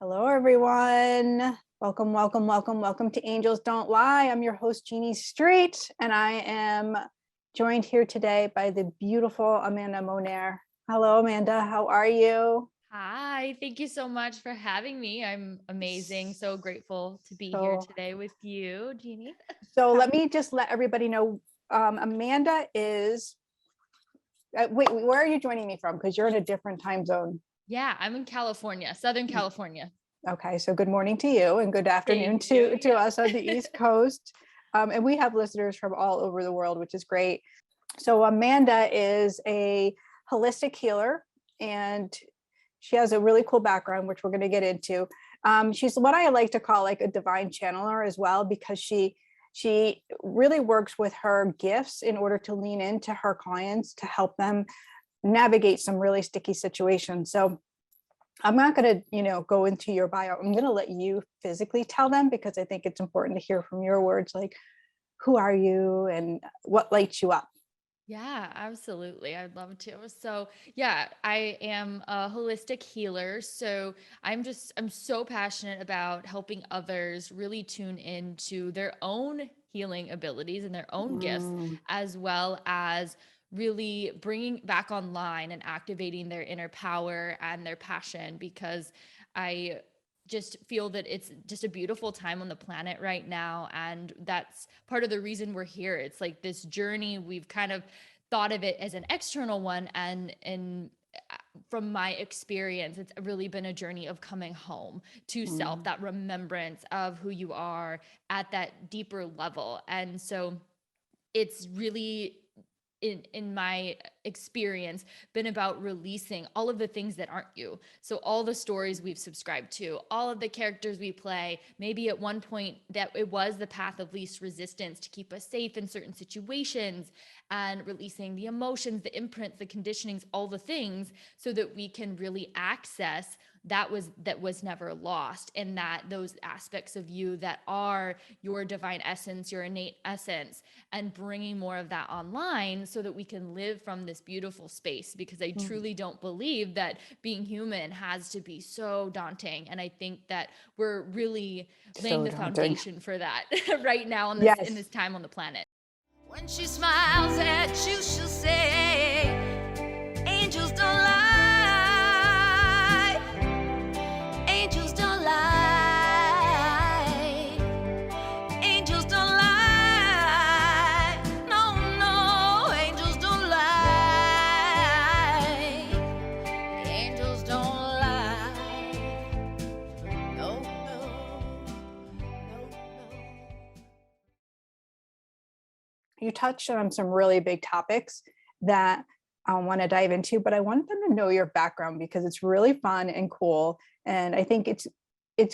Hello, everyone. Welcome, welcome, welcome, welcome to Angels Don't Lie. I'm your host, Jeanne Street, and I am joined here today by the beautiful Amanda Monnier. Hello, Amanda. How are you? Hi, thank you so much for having me. I'm amazing. So grateful to be here So, today with you, Jeannie. so let me just let everybody know. Amanda is. Wait, where are you joining me from? Because you're in a different time zone. Yeah, I'm in California, Southern California. Okay, so good morning to you and good afternoon Thank you. to us on the East Coast. And we have listeners from all over the world, which is great. So Amanda is a holistic healer, and she has a really cool background, which we're going to get into. She's what I like to call like a divine channeler as well, because she really works with her gifts in order to lean into her clients to help them navigate some really sticky situations. So I'm not going to, go into your bio. I'm going to let you physically tell them, because I think it's important to hear from your words, like, who are you and what lights you up? Yeah, absolutely. I'd love to. So, yeah, I am a holistic healer. So, I'm so passionate about helping others really tune into their own healing abilities and their own gifts, Mm, as well as really bringing back online and activating their inner power and their passion, because I just feel that it's just a beautiful time on the planet right now, and that's part of the reason we're here. It's like this journey. We've kind of thought of it as an external one, and from my experience, it's really been a journey of coming home to self, mm. that remembrance of who you are at that deeper level. And so it's really, in my experience, been about releasing all of the things that aren't you. So all the stories we've subscribed to, all of the characters we play, maybe at one point that it was the path of least resistance to keep us safe in certain situations, and releasing the emotions, the imprints, the conditionings, all the things, so that we can really access that was never lost, and that those aspects of you that are your divine essence, your innate essence, and bringing more of that online so that we can live from this beautiful space. Because I Mm. truly don't believe that being human has to be so daunting, and I think that we're really laying So the daunting. foundation for that right now on this in Yes. this time on the planet. When she smiles at you, she'll say, angels don't lie. Angels don't lie. Angels don't lie. No, no, angels don't lie. Angels don't lie. No, no, no, no. You touched on some really big topics that I want to dive into, but I want them to know your background, because it's really fun and cool. And I think it's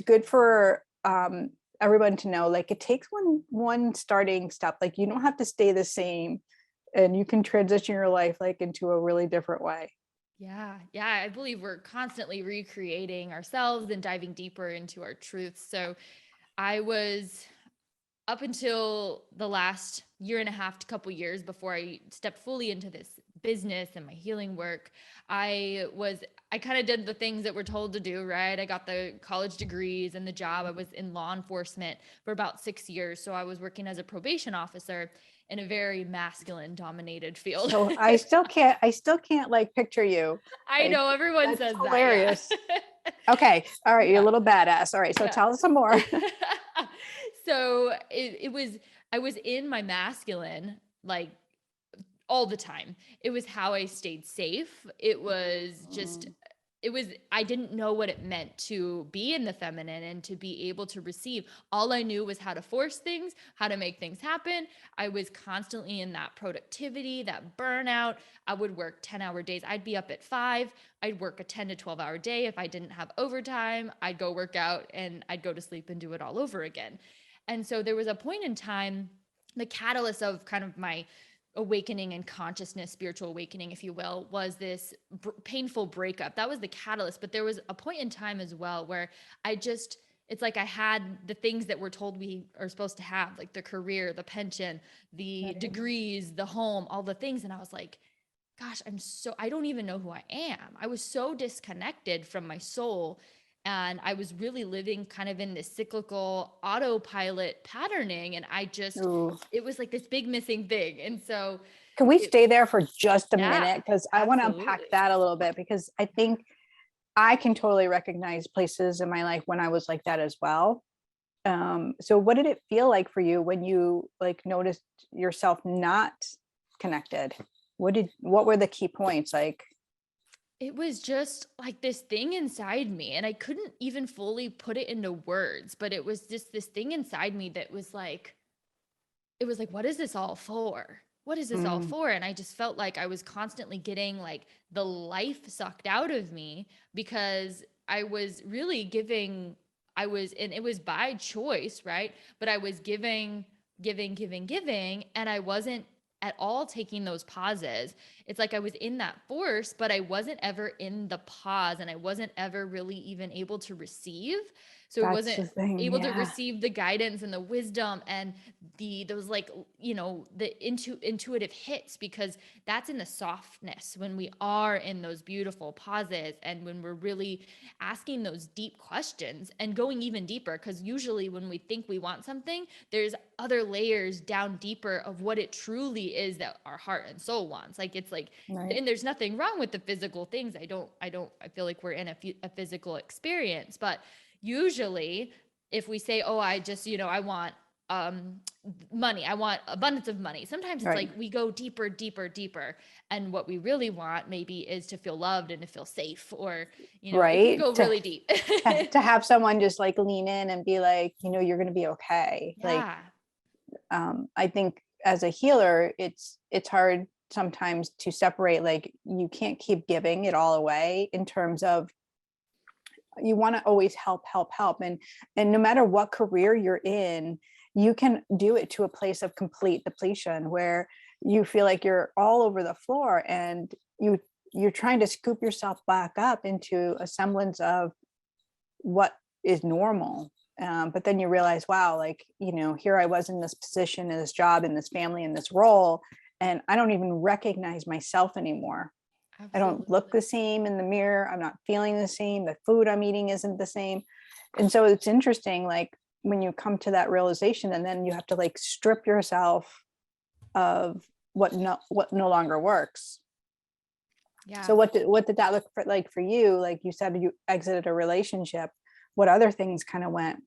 good for everyone to know, like, it takes one starting step. Like, you don't have to stay the same, and you can transition your life like into a really different way. Yeah, yeah, I believe we're constantly recreating ourselves and diving deeper into our truths. So I was, up until the last year and a half to couple years before I stepped fully into this business and my healing work, I kind of did the things that we're told to do, right? I got the college degrees and the job. I was in law enforcement for about 6 years. So I was working as a probation officer in a very masculine dominated field. So I still can't like picture you. I Like, know everyone that's says that, yeah. hilarious. Okay. All right. You're a Yeah. little badass. All right. So Yeah. tell us some more. So it was, I was in my masculine, like, all the time. It was how I stayed safe. It was just, Mm. I didn't know what it meant to be in the feminine and to be able to receive. All I knew was how to force things, how to make things happen. I was constantly in that productivity, that burnout. I would work 10-hour days. I'd be up at 5. I'd work a 10 to 12-hour day. If I didn't have overtime, I'd go work out and I'd go to sleep and do it all over again. And so there was a point in time, the catalyst of kind of my awakening and consciousness, spiritual awakening, if you will, was this painful breakup. That was the catalyst. But there was a point in time as well where it's like I had the things that we're told we are supposed to have, like the career, the pension, the Right. degrees, the home, all the things. And I was like, gosh, I don't even know who I am. I was so disconnected from my soul. And I was really living kind of in this cyclical autopilot patterning. And Ooh. it was like this big missing thing. And so, Can we it, stay there for just a yeah, minute? Because I want to unpack absolutely. that a little bit, because I think I can totally recognize places in my life when I was like that as well. So what did it feel like for you when you like noticed yourself not connected? What were the key points? Like, It was just like this thing inside me, and I couldn't even fully put it into words, but it was just this thing inside me that was like, it was like, what is this all for? What is this all mm, for? And I just felt like I was constantly getting like the life sucked out of me because I was really giving, and it was by choice, right? But I was giving, and I wasn't at all taking those pauses. It's like I was in that force, but I wasn't ever in the pause, and I wasn't ever really even able to receive. So it that's wasn't the thing. able to Yeah. receive the guidance and the wisdom and those like, the intuitive hits, because that's in the softness, when we are in those beautiful pauses and when we're really asking those deep questions and going even deeper, because usually when we think we want something, there's other layers down deeper of what it truly is that our heart and soul wants. Like, it's like, Right. and there's nothing wrong with the physical things. I feel like we're in a physical experience, but usually if we say, oh, I just, I want money, I want abundance of money, sometimes it's Right. like we go deeper, deeper, deeper, and what we really want maybe is to feel loved and to feel safe, or it can Right. go really deep. To have someone just like lean in and be like, you're going to be okay. Like, Yeah. I think as a healer, it's hard sometimes to separate, like you can't keep giving it all away, in terms of you want to always help, and no matter what career you're in, you can do it to a place of complete depletion where you feel like you're all over the floor, and you're trying to scoop yourself back up into a semblance of what is normal. But then you realize, wow, like, here I was in this position, in this job, in this family, in this role, and I don't even recognize myself anymore. I don't look Absolutely. the same in the mirror. I'm not feeling the same. The food I'm eating isn't the same. And so it's interesting, like when you come to that realization, and then you have to like strip yourself of what no longer works. Yeah. So what did that look like for you? Like you said, you exited a relationship. What other things kind of went?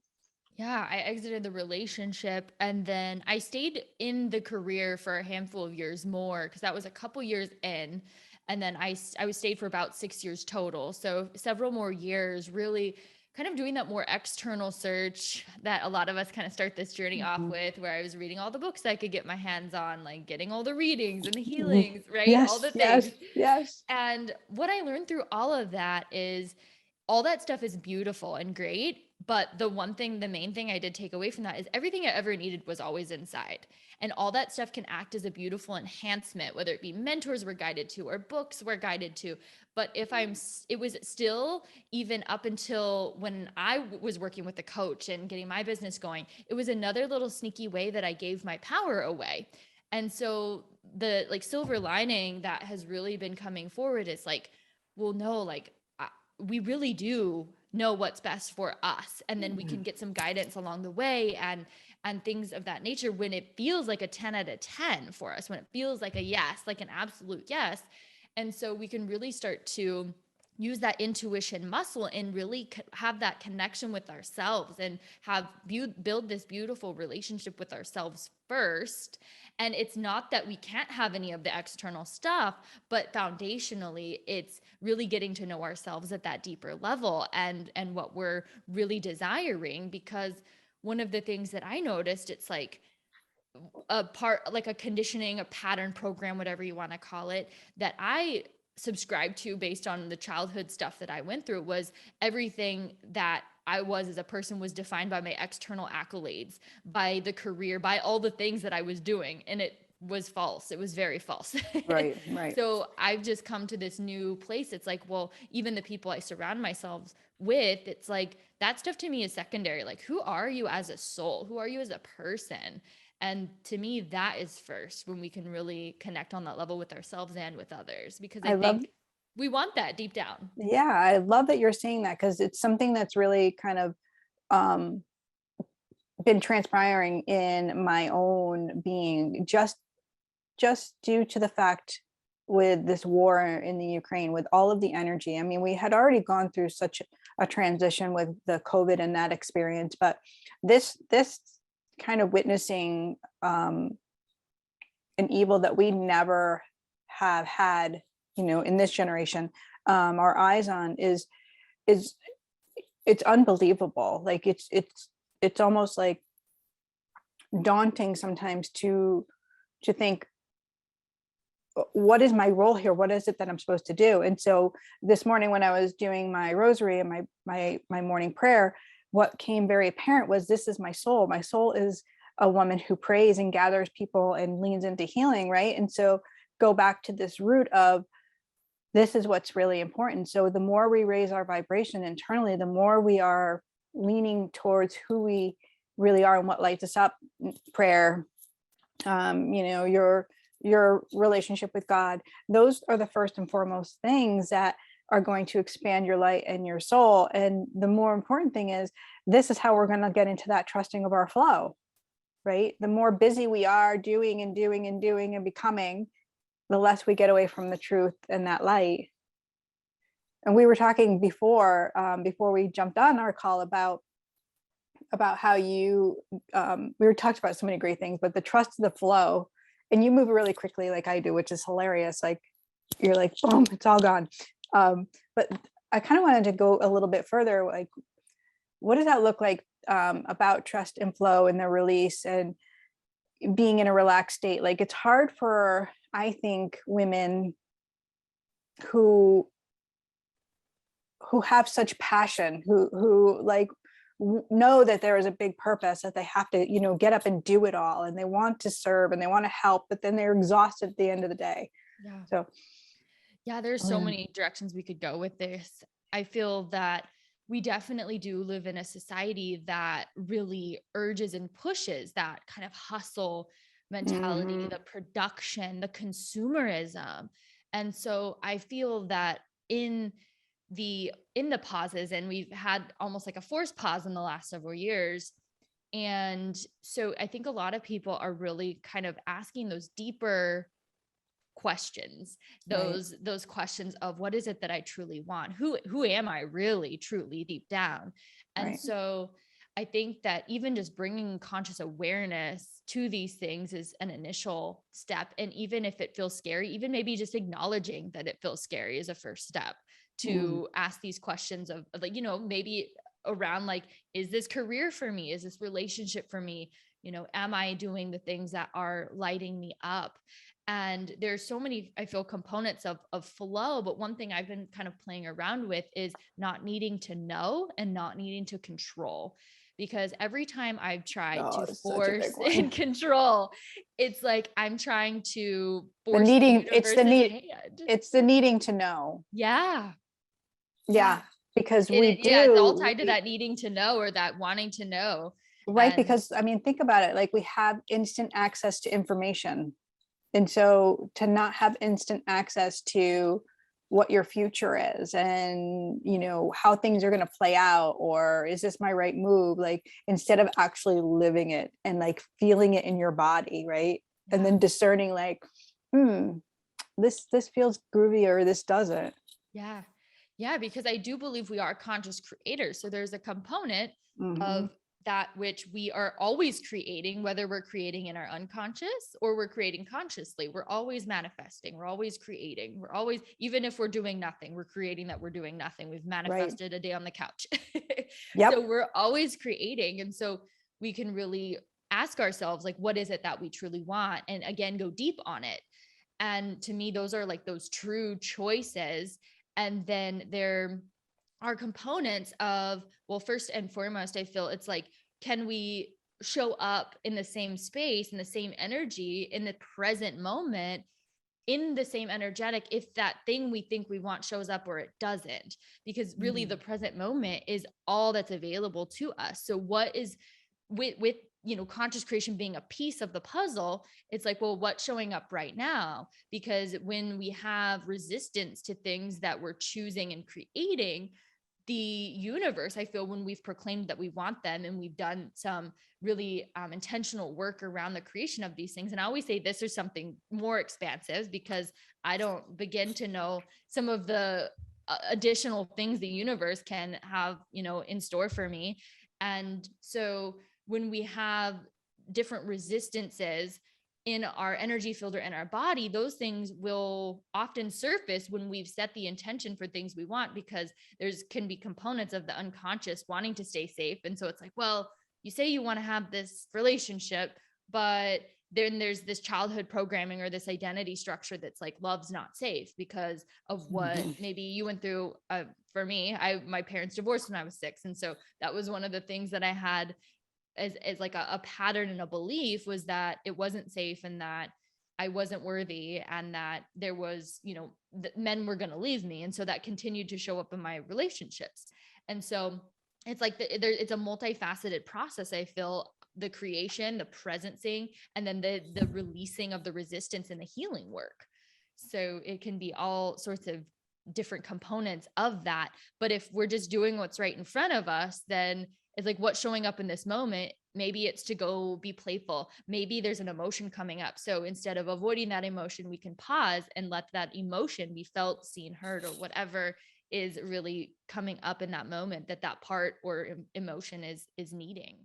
Yeah, I exited the relationship, and then I stayed in the career for a handful of years more, because that was a couple years in. And then I was stayed for about 6 years total. So several more years, really kind of doing that more external search that a lot of us kind of start this journey off Mhm. with, where I was reading all the books I could get my hands on, like getting all the readings and the Mhm. healings, right? All Yes, the yes, things. yes. And what I learned through all of that is all that stuff is beautiful and great. But the main thing I did take away from that is everything I ever needed was always inside. And all that stuff can act as a beautiful enhancement, whether it be mentors were guided to or books were guided to. But it was still, even up until when I was working with the coach and getting my business going, it was another little sneaky way that I gave my power away. And so the like silver lining that has really been coming forward is like, well, no, like we really do know what's best for us, and then we can get some guidance along the way, and things of that nature, when it feels like a 10 out of 10 for us, when it feels like a yes, like an absolute yes. And so we can really start to use that intuition muscle and really have that connection with ourselves, and build this beautiful relationship with ourselves first. And it's not that we can't have any of the external stuff, but foundationally it's really getting to know ourselves at that deeper level, and what we're really desiring. Because one of the things that I noticed, it's like a part, like a conditioning, a pattern program, whatever you want to call it, that I subscribed to based on the childhood stuff that I went through, was everything that I was as a person was defined by my external accolades, by the career, by all the things that I was doing. And it was false. It was very false. Right, right. So I've just come to this new place. It's like, well, even the people I surround myself with, it's like that stuff to me is secondary. Like, who are you as a soul? Who are you as a person? And to me, that is first, when we can really connect on that level with ourselves and with others. Because I I love think, We want that deep down. Yeah, I love that you're saying that, because it's something that's really kind of been transpiring in my own being, just due to the fact with this war in the Ukraine, with all of the energy. I mean, we had already gone through such a transition with the COVID and that experience, but this kind of witnessing an evil that we never have had, in this generation, our eyes on, is it's unbelievable. Like it's almost like daunting sometimes to think, what is my role here? What is it that I'm supposed to do? And so this morning when I was doing my rosary and my morning prayer, what came very apparent was, this is my soul. My soul is a woman who prays and gathers people and leans into healing, right? And so go back to this root of, this is what's really important. So the more we raise our vibration internally, the more we are leaning towards who we really are and what lights us up. Prayer, your relationship with God, those are the first and foremost things that are going to expand your light and your soul. And the more important thing is, this is how we're going to get into that trusting of our flow, right? The more busy we are doing and doing and doing and becoming, the less we get away from the truth and that light. And we were talking before we jumped on our call about how you we were talked about so many great things, but the trust of the flow, and you move really quickly like I do, which is hilarious. Like you're like, boom, it's all gone. But I kind of wanted to go a little bit further. Like, what does that look like about trust and flow and the release and being in a relaxed state? Like, it's hard for, I think, women who have such passion, who like know that there is a big purpose, that they have to, get up and do it all, and they want to serve and they want to help, but then they're exhausted at the end of the day. Yeah. So yeah, there's so many directions we could go with this. I feel that we definitely do live in a society that really urges and pushes that kind of hustle mentality, the production, the consumerism. And so I feel that in the pauses, and we've had almost like a forced pause in the last several years. And so I think a lot of people are really kind of asking those deeper questions, those questions of, what is it that I truly want? Who am I really, truly deep down? And so I think that even just bringing conscious awareness to these things is an initial step. And even if it feels scary, even maybe just acknowledging that it feels scary is a first step to ask these questions of like, maybe around like, is this career for me? Is this relationship for me? Am I doing the things that are lighting me up? And there's so many, I feel, components of flow. But one thing I've been kind of playing around with is not needing to know and not needing to control. Because every time I've tried to force and control, it's like I'm trying to force the universe's hand. It's the needing to know. Yeah. Because it's all tied to that needing to know, or that wanting to know. Right. Because I mean, think about it. Like, we have instant access to information. And so to not have instant access to what your future is, and, how things are going to play out, or is this my right move? Like, instead of actually living it and like feeling it in your body. Right. Yeah. And then discerning like, this feels groovy, or this doesn't. Yeah. Yeah. Because I do believe we are conscious creators. So there's a component of that which we are always creating, whether we're creating in our unconscious or we're creating consciously. We're always manifesting. We're always creating. We're always, even if we're doing nothing, we're creating that we're doing nothing. We've manifested a day on the couch. So we're always creating. And so we can really ask ourselves, like, what is it that we truly want? And again, go deep on it. And to me, those are like those true choices. And then there are components of, well, first and foremost, I feel it's like, can we show up in the same space, in the same energy, in the present moment, in the same energetic, if that thing we think we want shows up or it doesn't? Because really the present moment is all that's available to us. So what is with conscious creation being a piece of the puzzle, it's like, well, what's showing up right now? Because when we have resistance to things that we're choosing and creating, the universe, I feel, when we've proclaimed that we want them and we've done some really intentional work around the creation of these things. And I always say this is something more expansive because I don't begin to know some of the additional things the universe can have, in store for me. And so when we have different resistances in our energy field or in our body, those things will often surface when we've set the intention for things we want, because can be components of the unconscious wanting to stay safe. And so it's like, well, you say you want to have this relationship, but then there's this childhood programming or this identity structure that's like, love's not safe because of what maybe you went through. For me, my parents divorced when I was 6. And so that was one of the things that I had as like a pattern and a belief, was that it wasn't safe and that I wasn't worthy and that there was, that men were going to leave me. And so that continued to show up in my relationships. And so it's like it's a multifaceted process. I feel the creation, the presencing, and then the releasing of the resistance and the healing work. So it can be all sorts of different components of that. But if we're just doing what's right in front of us, then it's like, what's showing up in this moment? Maybe it's to go be playful. Maybe there's an emotion coming up. So instead of avoiding that emotion, we can pause and let that emotion be felt, seen, heard, or whatever is really coming up in that moment that part or emotion is needing.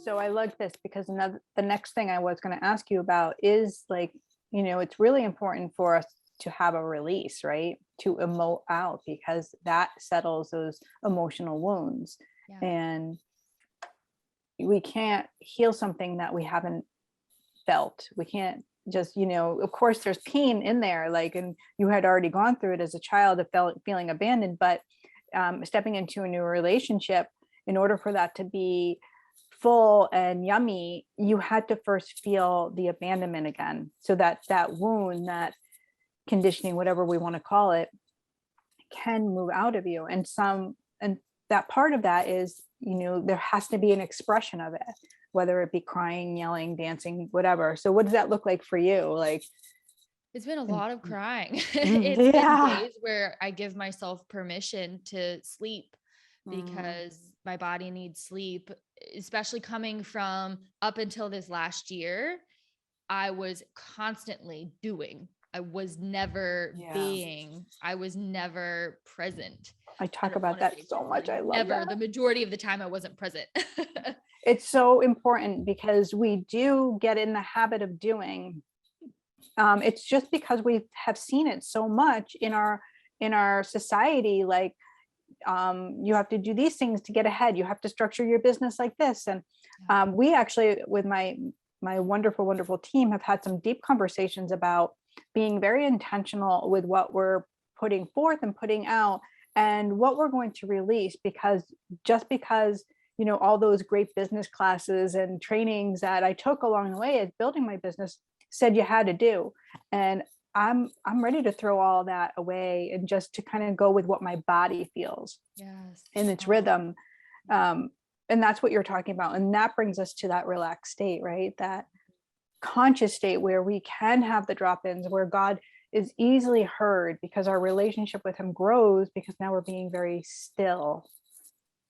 So I like this because the next thing I was going to ask you about is like, it's really important for us to have a release, right? To emote out, because that settles those emotional wounds. Yeah. And we can't heal something that we haven't felt. We can't just, of course there's pain in there, like, and you had already gone through it as a child of feeling abandoned, but stepping into a new relationship, in order for that to be full and yummy, you had to first feel the abandonment again, so that wound, that conditioning, whatever we want to call it, can move out of you. And that part of that is, there has to be an expression of it, whether it be crying, yelling, dancing, whatever. So what does that look like for you? Like, it's been a lot of crying. It's been days where I give myself permission to sleep because my body needs sleep, especially coming from up until this last year. I was constantly doing. I was never being. I was never present. I talk about that so much. I love that. The majority of the time I wasn't present. It's so important because we do get in the habit of doing. It's just because we have seen it so much in our society, like, you have to do these things to get ahead. You have to structure your business like this. And we actually, with my wonderful team, have had some deep conversations about being very intentional with what we're putting forth and putting out and what we're going to release, because all those great business classes and trainings that I took along the way as building my business said you had to do. And I'm ready to throw all that away and just to kind of go with what my body feels in its rhythm. And that's what you're talking about. And that brings us to that relaxed state, right? That conscious state where we can have the drop-ins, where God is easily heard because our relationship with him grows, because now we're being very still.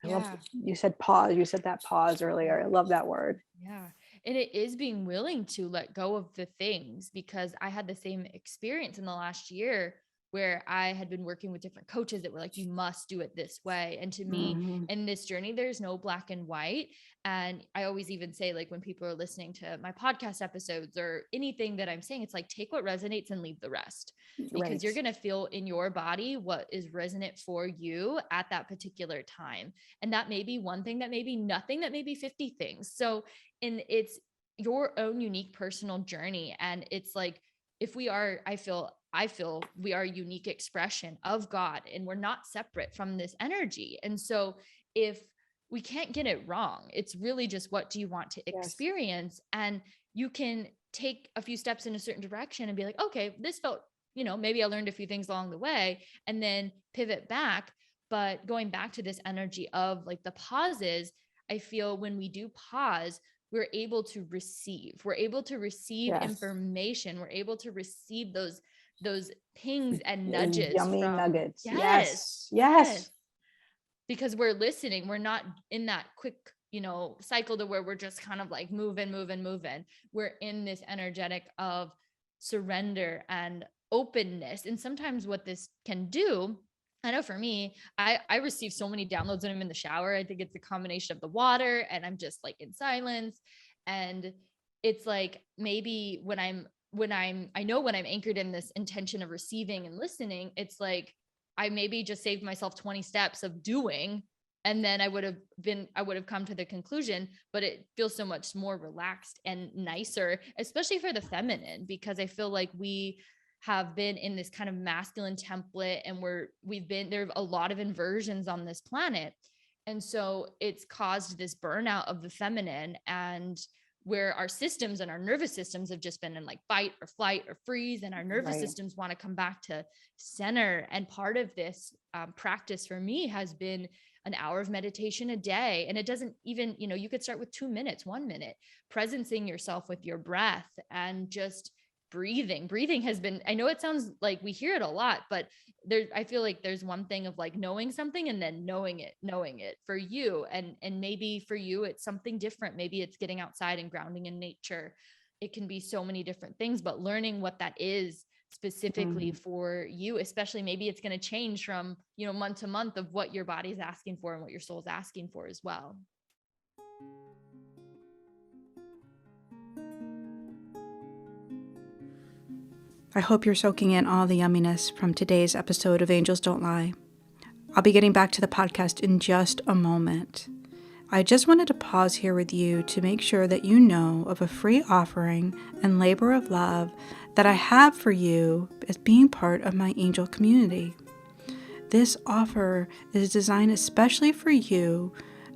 I love, you said pause. You said that pause earlier. I love that word. Yeah. And it is being willing to let go of the things, because I had the same experience in the last year where I had been working with different coaches that were like, you must do it this way. And to me, in this journey, there's no black and white. And I always even say, like, when people are listening to my podcast episodes or anything that I'm saying, it's like, take what resonates and leave the rest, because you're going to feel in your body what is resonant for you at that particular time. And that may be one thing, that may be nothing, that may be 50 things. So, and it's your own unique personal journey. And it's like, if we are, I feel we are a unique expression of God, and we're not separate from this energy. And so if we can't get it wrong, it's really just, what do you want to experience? And you can take a few steps in a certain direction and be like, okay, this felt, maybe I learned a few things along the way, and then pivot back. But going back to this energy of like the pauses, I feel when we do pause, we're able to receive. We're able to receive Yes. information. We're able to receive those pings and nudges. Yummy nuggets. Yes. Yes. Because we're listening. We're not in that quick, cycle to where we're just kind of like moving. We're in this energetic of surrender and openness. And sometimes what this can do, I know for me, I receive so many downloads when I'm in the shower. I think it's a combination of the water and I'm just like in silence. And it's like, maybe I know when I'm anchored in this intention of receiving and listening, it's like, I maybe just saved myself 20 steps of doing. And then I would have come to the conclusion, but it feels so much more relaxed and nicer, especially for the feminine, because I feel like we have been in this kind of masculine template, and there are a lot of inversions on this planet. And so it's caused this burnout of the feminine, and where our systems and our nervous systems have just been in like fight or flight or freeze, and our nervous systems want to come back to center. And part of this practice for me has been an hour of meditation a day. And it doesn't even, you could start with 2 minutes, 1 minute, presencing yourself with your breath and just breathing has been, I know it sounds like we hear it a lot, but I feel like there's one thing of like knowing something and then knowing it for you. And maybe for you, it's something different. Maybe it's getting outside and grounding in nature. It can be so many different things, but learning what that is specifically for you, especially maybe it's going to change from, month to month of what your body's asking for and what your soul's asking for as well. I hope you're soaking in all the yumminess from today's episode of Angels Don't Lie. I'll be getting back to the podcast in just a moment. I just wanted to pause here with you to make sure that you know of a free offering and labor of love that I have for you as being part of my angel community. This offer is designed especially for you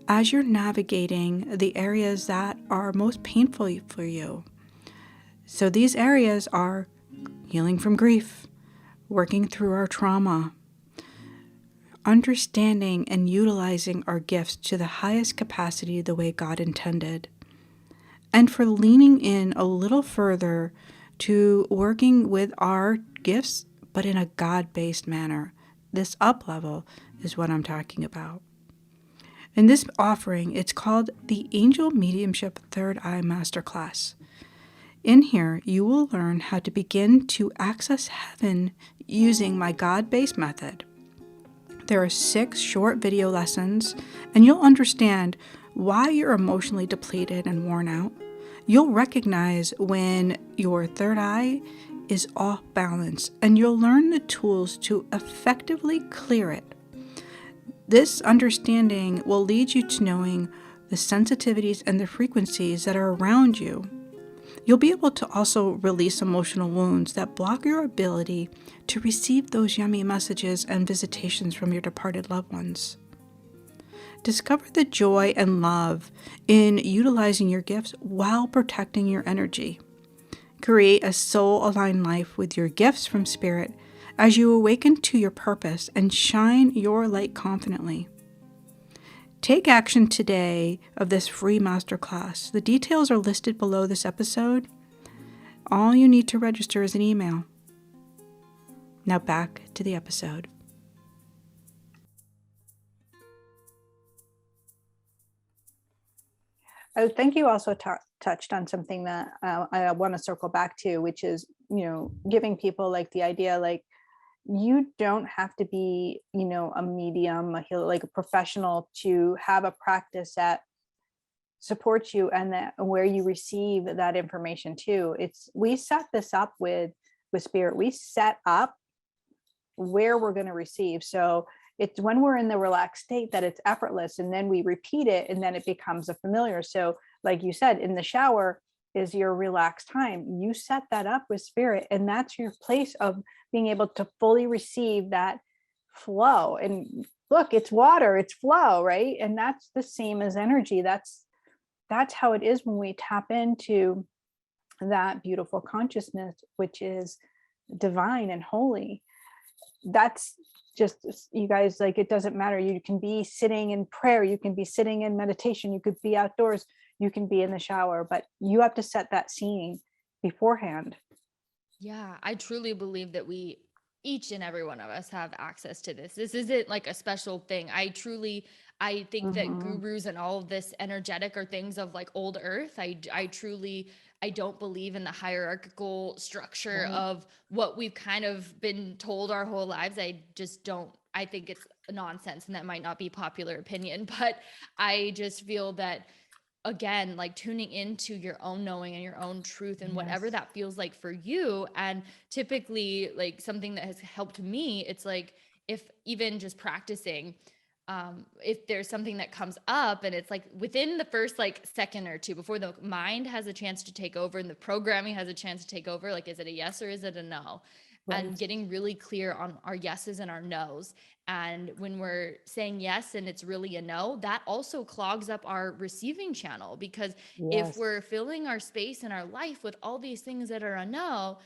as you're navigating the areas that are most painful for you. So these areas are healing from grief, working through our trauma, understanding and utilizing our gifts to the highest capacity the way God intended, and for leaning in a little further to working with our gifts, but in a God-based manner. This up level is what I'm talking about. In this offering, it's called the Angel Mediumship Third Eye Masterclass. In here, you will learn how to begin to access heaven using my God-based method. There are 6 short video lessons, and you'll understand why you're emotionally depleted and worn out. You'll recognize when your third eye is off balance, and you'll learn the tools to effectively clear it. This understanding will lead you to knowing the sensitivities and the frequencies that are around you. You'll be able to also release emotional wounds that block your ability to receive those yummy messages and visitations from your departed loved ones. Discover the joy and love in utilizing your gifts while protecting your energy. Create a soul-aligned life with your gifts from Spirit as you awaken to your purpose and shine your light confidently. Take action today of this free masterclass. The details are listed below this episode. All you need to register is an email. Now back to the episode. I think you also touched on something that I want to circle back to, which is, giving people like the idea, like, you don't have to be, a medium, a healer, like a professional to have a practice that supports you and that where you receive that information too. We set this up with Spirit. We set up where we're going to receive. So it's when we're in the relaxed state that it's effortless, and then we repeat it and then it becomes a familiar. So like you said, in the shower is your relaxed time. You set that up with Spirit, and that's your place of being able to fully receive that flow. And look, it's water, it's flow, right? And that's the same as energy. That's how it is when we tap into that beautiful consciousness, which is divine and holy. That's just, you guys, like, it doesn't matter. You can be sitting in prayer, you can be sitting in meditation, you could be outdoors, you can be in the shower, but you have to set that scene beforehand. Yeah, I truly believe that each and every one of us have access to this. This isn't like a special thing. I think that gurus and all of this energetic are things of like old earth. I truly, I don't believe in the hierarchical structure Right. of what we've kind of been told our whole lives. I just don't, I think it's nonsense, and that might not be popular opinion, but I just feel that, again, like tuning into your own knowing and your own truth and whatever Yes. that feels like for you. And typically, like something that has helped me, it's like, if even just practicing, if there's something that comes up and it's like within the first like second or two, before the mind has a chance to take over and the programming has a chance to take over, like, is it a yes or is it a no? Right. And getting really clear on our yeses and our nos. And when we're saying yes and it's really a no, that also clogs up our receiving channel, because if Yes. we're filling our space in our life with all these things that are a no,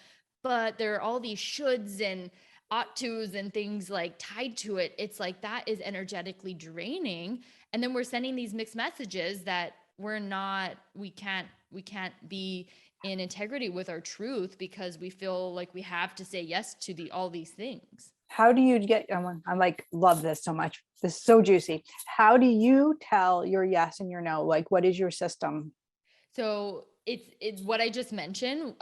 but there are all these shoulds and ought tos and things like tied to it, it's like that is energetically draining. And then we're sending these mixed messages that we can't be in integrity with our truth, because we feel like we have to say yes to all these things. How do you get, I'm like, love this so much. This is so juicy. How do you tell your yes and your no? Like, what is your system? So it's what I just mentioned,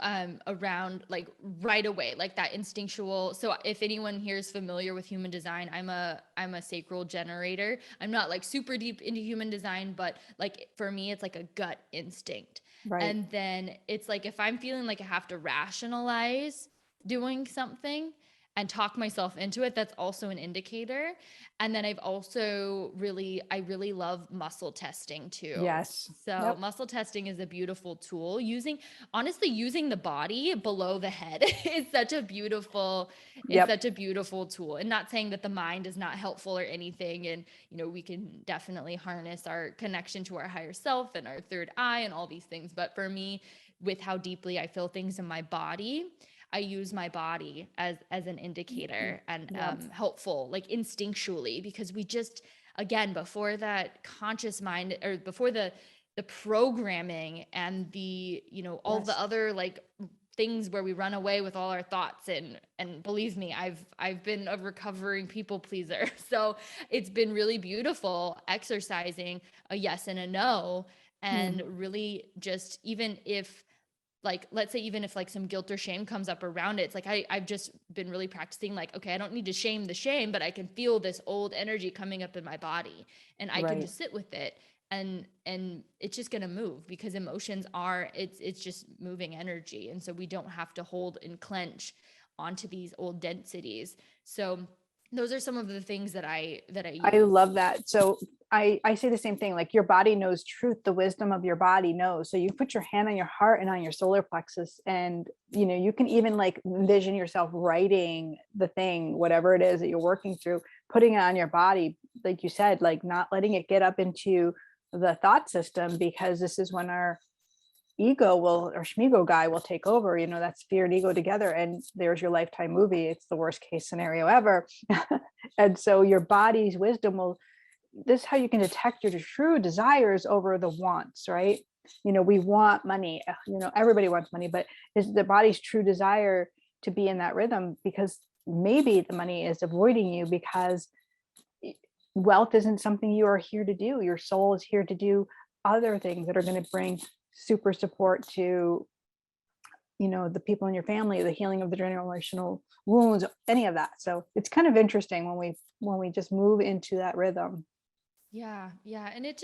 around like right away, like that instinctual. So if anyone here is familiar with human design, I'm a sacral generator. I'm not like super deep into human design, but like for me, it's like a gut instinct. Right. And then it's like, if I'm feeling like I have to rationalize doing something and talk myself into it, that's also an indicator. And then I really love muscle testing too. Yes. So Yep. muscle testing is a beautiful tool. Honestly, using the body below the head is Yep. such a beautiful tool. And not saying that the mind is not helpful or anything. And, we can definitely harness our connection to our higher self and our third eye and all these things. But for me, with how deeply I feel things in my body, I use my body as an indicator and Yep. helpful, like instinctually, because we just, again, before that conscious mind, or before the programming and the, all Yes. the other like things where we run away with all our thoughts, and believe me, I've been a recovering people pleaser. So it's been really beautiful exercising a yes and a no, and really just, even if, like, let's say, even if like some guilt or shame comes up around it, it's like I've just been really practicing, like, okay, I don't need to shame the shame, but I can feel this old energy coming up in my body, and I can Right. just sit with it, and it's just going to move, because emotions are, it's just moving energy. And so we don't have to hold and clench onto these old densities. So those are some of the things that I I use. love that. So I say the same thing, like your body knows truth, the wisdom of your body knows. So you put your hand on your heart and on your solar plexus, and you can even like envision yourself writing the thing, whatever it is that you're working through, putting it on your body, like you said, like not letting it get up into the thought system, because this is when our ego will, or schmigo guy will take over. That's fear and ego together, and there's your Lifetime movie. It's the worst case scenario ever. And so your body's wisdom will, this is how you can detect your true desires over the wants, right? We want money, everybody wants money, but is the body's true desire to be in that rhythm? Because maybe the money is avoiding you because wealth isn't something you are here to do. Your soul is here to do other things that are going to bring super support to the people in your family, the healing of the generational wounds, any of that. So it's kind of interesting when we just move into that rhythm. Yeah, yeah. And it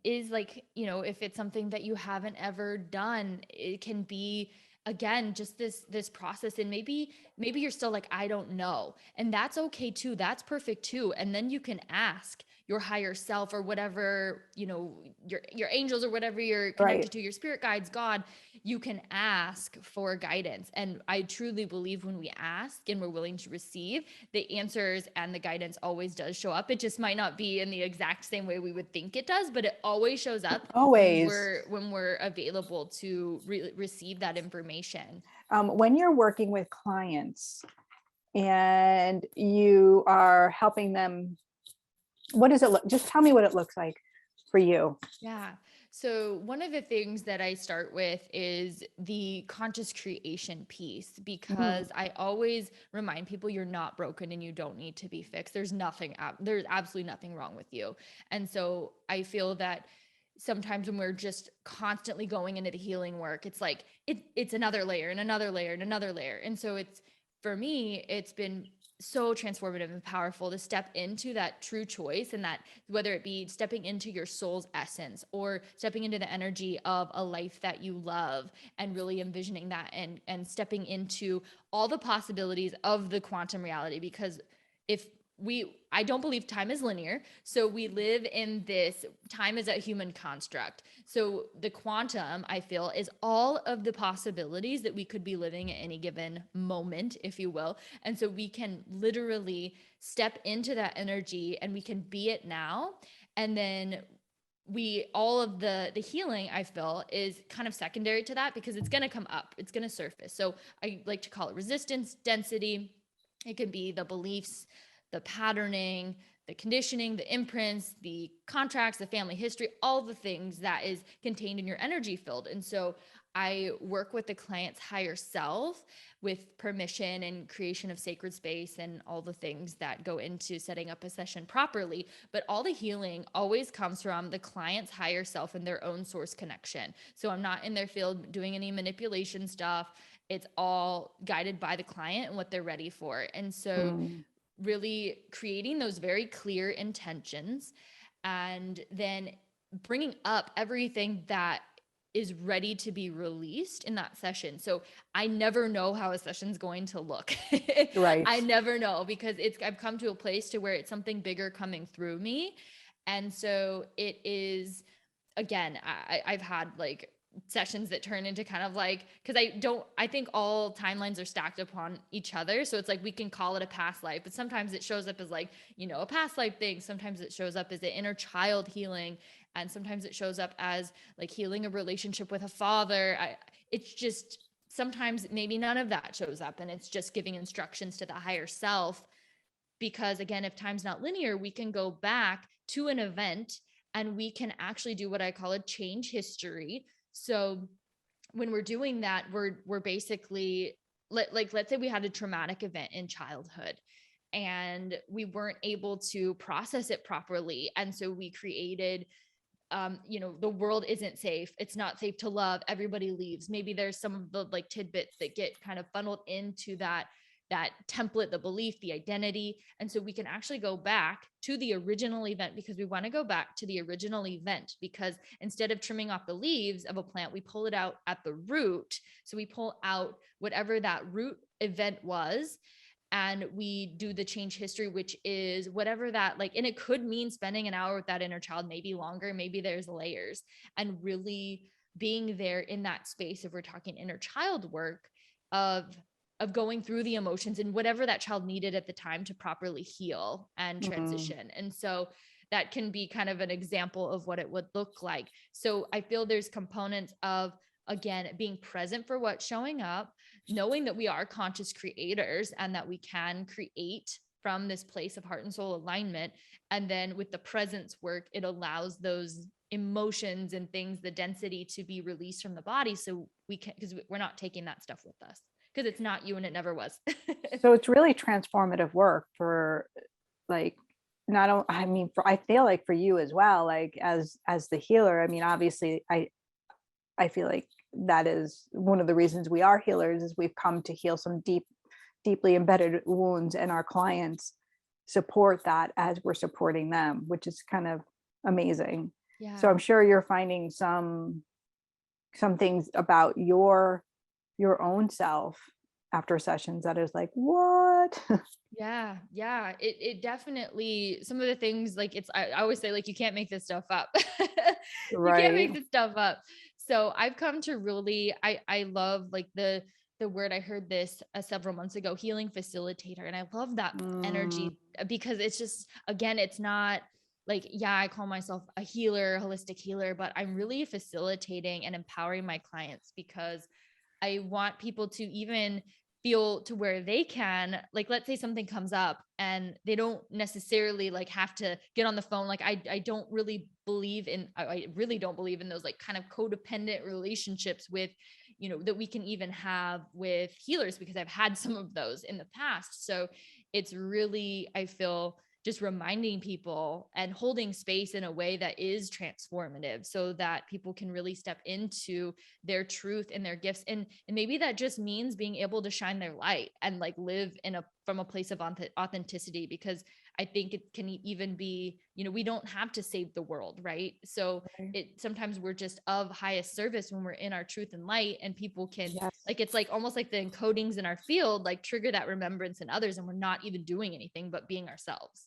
is like, if it's something that you haven't ever done, it can be, again, just this process. And maybe you're still like, I don't know. And that's okay too. That's perfect too. And then you can ask your higher self or whatever, your angels or whatever you're Right. connected to, your spirit guides, God, you can ask for guidance. And I truly believe when we ask and we're willing to receive, the answers and the guidance always does show up. It just might not be in the exact same way we would think it does, but it always shows up Always. when we're available to receive that information. When you're working with clients and you are helping them, what does it look? Just tell me what it looks like for you. Yeah. So one of the things that I start with is the conscious creation piece, because I always remind people you're not broken and you don't need to be fixed. There's absolutely nothing wrong with you. And so I feel that sometimes when we're just constantly going into the healing work, it's like it's another layer and another layer and another layer. And so for me, it's been so transformative and powerful to step into that true choice, and that whether it be stepping into your soul's essence or stepping into the energy of a life that you love and really envisioning that and stepping into all the possibilities of the quantum reality. Because I don't believe time is linear. So we live in this time as a human construct. So the quantum, I feel, is all of the possibilities that we could be living at any given moment, if you will. And so we can literally step into that energy and we can be it now. And then all of the healing, I feel, is kind of secondary to that, because it's going to come up, it's going to surface. So I like to call it resistance, density. It could be the beliefs, the patterning, the conditioning, the imprints, the contracts, the family history, all the things that is contained in your energy field. And so I work with the client's higher self with permission and creation of sacred space and all the things that go into setting up a session properly. But all the healing always comes from the client's higher self and their own source connection. So I'm not in their field doing any manipulation stuff. It's all guided by the client and what they're ready for. And so really creating those very clear intentions and then bringing up everything that is ready to be released in that session. So I never know how a session's going to look. Right. I never know, because I've come to a place to where it's something bigger coming through me. And so it is, again, I've had like sessions that turn into kind of like, because I think all timelines are stacked upon each other. So it's like we can call it a past life, but sometimes it shows up as like, a past life thing. Sometimes it shows up as the inner child healing. And sometimes it shows up as like healing a relationship with a father. It's just sometimes maybe none of that shows up, and it's just giving instructions to the higher self. Because again, if time's not linear, we can go back to an event and we can actually do what I call a change history. So when we're doing that, we're basically let's say we had a traumatic event in childhood and we weren't able to process it properly. And so we created, the world isn't safe. It's not safe to love. Everybody leaves. Maybe there's some of the like tidbits that get kind of funneled into that template, the belief, the identity. And so we can actually go back to the original event, because we want to go back to the original event, because instead of trimming off the leaves of a plant, we pull it out at the root. So we pull out whatever that root event was, and we do the change history, which is whatever that like, and it could mean spending an hour with that inner child, maybe longer, maybe there's layers, and really being there in that space. If we're talking inner child work of going through the emotions and whatever that child needed at the time to properly heal and transition. And so that can be kind of an example of what it would look like. So I feel there's components of, again, being present for what's showing up, knowing that we are conscious creators and that we can create from this place of heart and soul alignment. And then with the presence work, it allows those emotions and things, the density, to be released from the body. So we can, because we're not taking that stuff with us, because it's not you and it never was. So it's really transformative work for like, I feel like for you as well, like as the healer. I mean, obviously I feel like that is one of the reasons we are healers, is we've come to heal some deeply embedded wounds, and our clients support that as we're supporting them, which is kind of amazing. Yeah. So I'm sure you're finding some things about your own self after sessions that is like, what? Yeah. Yeah. It definitely, some of the things like I always say, like, you can't make this stuff up. You can't Right. make this stuff up. So I've come to really, I love like the word, I heard this several months ago, healing facilitator. And I love that Mm, energy because it's just, again, it's not like, yeah, I call myself a healer, holistic healer, but I'm really facilitating and empowering my clients because I want people to even feel to where they can, like, let's say something comes up and they don't necessarily like have to get on the phone. Like I don't really believe in, I really don't believe in those like kind of codependent relationships with, that we can even have with healers, because I've had some of those in the past. So it's really, I feel, just reminding people and holding space in a way that is transformative so that people can really step into their truth and their gifts. And maybe that just means being able to shine their light and like live from a place of authenticity, because I think it can even be, we don't have to save the world, right? So right. sometimes we're just of highest service when we're in our truth and light, and people can, Yes. like, it's like almost like the encodings in our field like trigger that remembrance in others, and we're not even doing anything but being ourselves.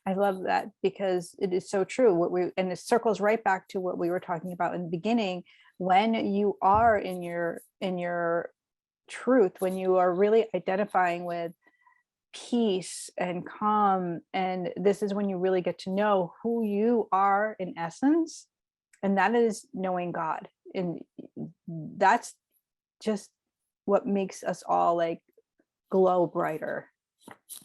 I love that because it is so true. And it circles right back to what we were talking about in the beginning. When you are in your truth, when you are really identifying with peace and calm, and this is when you really get to know who you are in essence, and that is knowing God. And that's just what makes us all like glow brighter.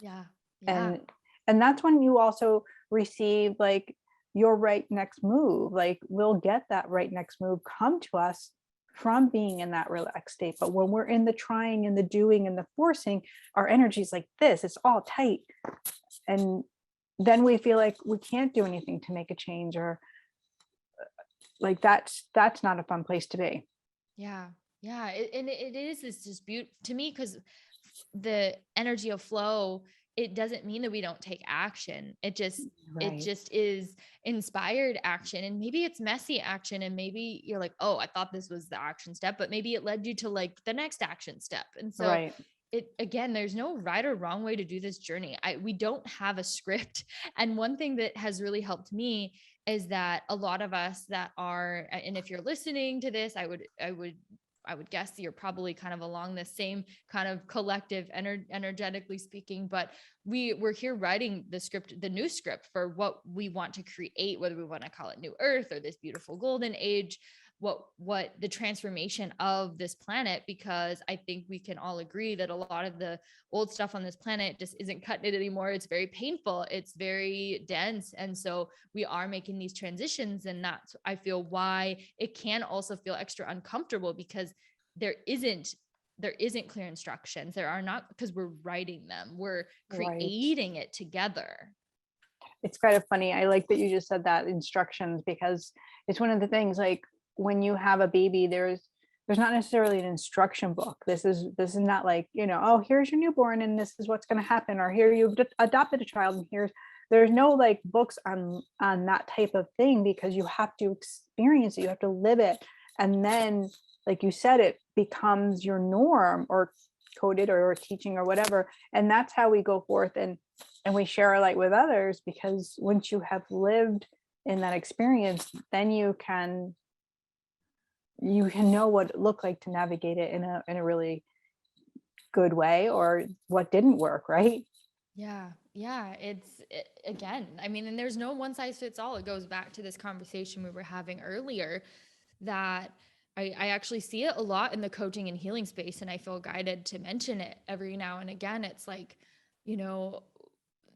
Yeah. Yeah. and and that's when you also receive like your right next move. Like we'll get that right next move come to us from being in that relaxed state. But when we're in the trying and the doing and the forcing, our energy is like this, it's all tight, and then we feel like we can't do anything to make a change, or like that's not a fun place to be. Yeah. Yeah. And it is, it's just beautiful to me, because the energy of flow, it doesn't mean that we don't take action. It Right. just is inspired action. And maybe it's messy action. And maybe you're like, oh, I thought this was the action step, but maybe it led you to like the next action step. And so Right. again, there's no right or wrong way to do this journey. We don't have a script. And one thing that has really helped me is that a lot of us that are, and if you're listening to this, I would guess you're probably kind of along the same kind of collective energetically speaking, but we're here writing the script, the new script for what we want to create, whether we want to call it new earth or this beautiful golden age, what the transformation of this planet, because I think we can all agree that a lot of the old stuff on this planet just isn't cutting it anymore. It's very painful. It's very dense. And so we are making these transitions. And that's, I feel, why it can also feel extra uncomfortable, because there isn't clear instructions. There are not, because we're writing them. We're Right. creating it together. It's kind of funny. I like that you just said that, instructions, because it's one of the things like when you have a baby, there's not necessarily an instruction book. This is not like, oh, here's your newborn and this is what's going to happen, or here you've adopted a child and there's no like books on that type of thing, because you have to experience it, you have to live it, and then like you said, it becomes your norm, or coded, or teaching, or whatever. And that's how we go forth and we share our light with others, because once you have lived in that experience, then you can know what it looked like to navigate it in a really good way, or what didn't work, right? Yeah. Yeah. Again, I mean, and there's no one size fits all. It goes back to this conversation we were having earlier, that I actually see it a lot in the coaching and healing space. And I feel guided to mention it every now and again. It's like, you know,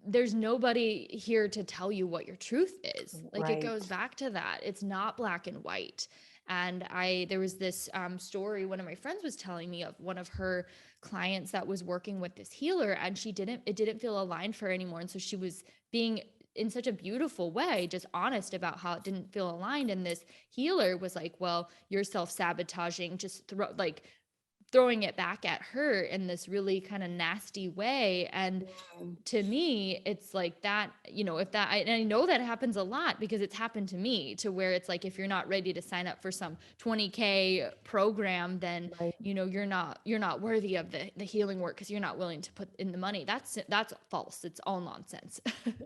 there's nobody here to tell you what your truth is. Like, it Right. goes back to that. It's not black and white. And there was this story one of my friends was telling me of one of her clients that was working with this healer, and it didn't feel aligned for her anymore. And so she was being, in such a beautiful way, just honest about how it didn't feel aligned. And this healer was like, well, you're self-sabotaging, just throwing it back at her in this really kind of nasty way. And to me, it's like that, if that, and I know that happens a lot because it's happened to me, to where it's like, if you're not ready to sign up for some 20K program, then, Right. you're not worthy of the healing work because you're not willing to put in the money. That's false. It's all nonsense.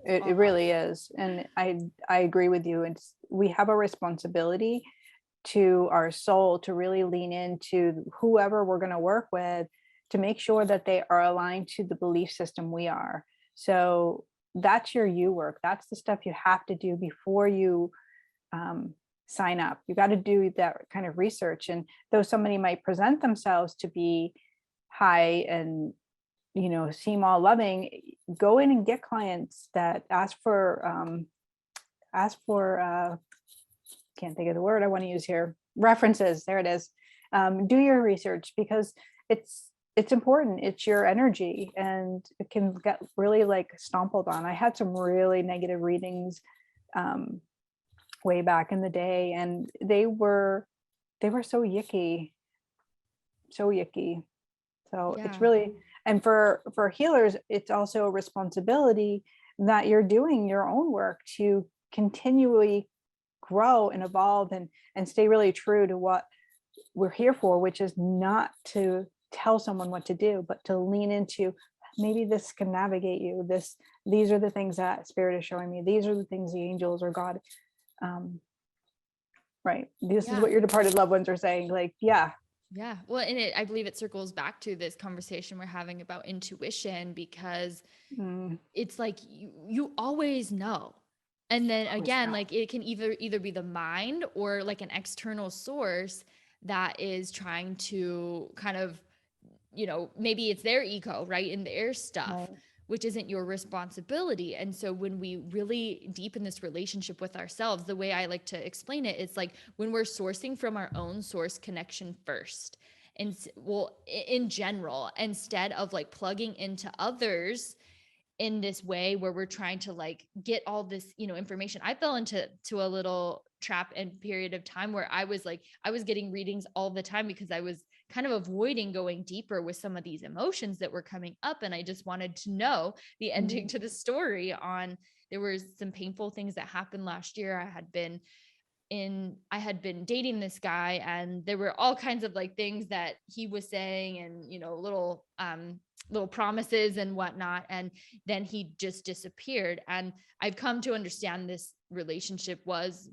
It really is. And I agree with you. We have a responsibility to our soul to really lean into whoever we're going to work with, to make sure that they are aligned to the belief system we are. So that's your you work. That's the stuff you have to do before you sign up. You got to do that kind of research. And though somebody might present themselves to be high and seem all loving, go in and get clients that ask for can't think of the word I want to use here, references. There it is. Do your research, because it's important. It's your energy, and it can get really like stompled on. I had some really negative readings way back in the day, and they were so yicky. So Yeah. it's really, and for healers, it's also a responsibility that you're doing your own work to continually grow and evolve and stay really true to what we're here for, which is not to tell someone what to do, but to lean into, maybe this can navigate you. These are the things that spirit is showing me. These are the things the angels or God, right. This is what your departed loved ones are saying. Like, yeah. Yeah. Well, and I believe it circles back to this conversation we're having about intuition, because it's like you always know. And then again, like it can either be the mind or like an external source that is trying to kind of, maybe it's their ego, right? And their stuff, which isn't your responsibility. And so when we really deepen this relationship with ourselves, the way I like to explain it, it's like when we're sourcing from our own source connection first. And in general, instead of like plugging into others in this way where we're trying to like get all this, information. I fell into a little trap and period of time where I was getting readings all the time because I was kind of avoiding going deeper with some of these emotions that were coming up. And I just wanted to know the ending to the story there were some painful things that happened last year. I had been dating this guy, and there were all kinds of like things that he was saying, and little promises and whatnot, and then he just disappeared. And I've come to understand this relationship was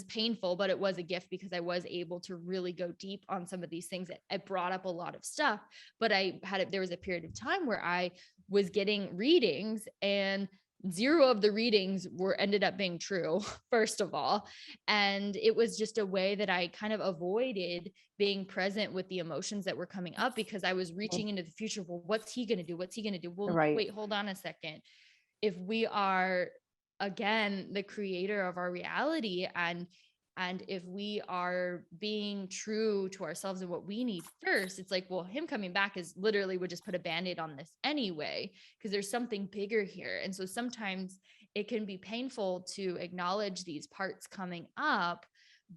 painful, but it was a gift, because I was able to really go deep on some of these things. It brought up a lot of stuff, but there was a period of time where I was getting readings, and 0 of the readings ended up being true, first of all. And it was just a way that I kind of avoided being present with the emotions that were coming up, because I was reaching into the future. Well, what's he going to do? What's he going to do? Well, wait, hold on a second. If we are, again, the creator of our reality, and if we are being true to ourselves and what we need first, it's like, well, him coming back is literally would just put a Band-Aid on this anyway, because there's something bigger here. And so sometimes it can be painful to acknowledge these parts coming up.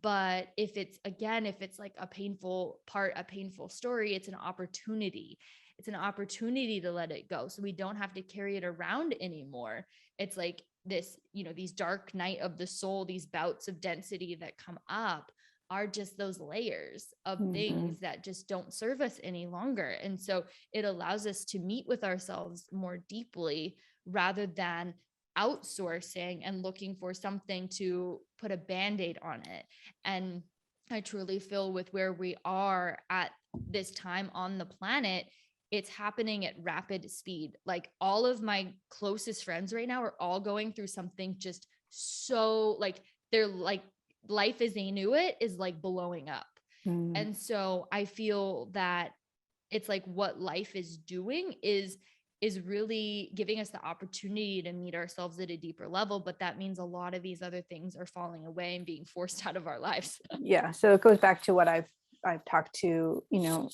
But if it's like a painful part, a painful story, it's an opportunity. It's an opportunity to let it go, so we don't have to carry it around anymore. It's like this, these dark night of the soul, these bouts of density that come up are just those layers of things that just don't serve us any longer. And so it allows us to meet with ourselves more deeply, rather than outsourcing and looking for something to put a Band-Aid on it. And I truly feel with where we are at this time on the planet, it's happening at rapid speed. Like all of my closest friends right now are all going through something just so like, they're like, life as they knew it is like blowing up. And so I feel that it's like what life is doing is really giving us the opportunity to meet ourselves at a deeper level. But that means a lot of these other things are falling away and being forced out of our lives. Yeah. So it goes back to what I've talked to,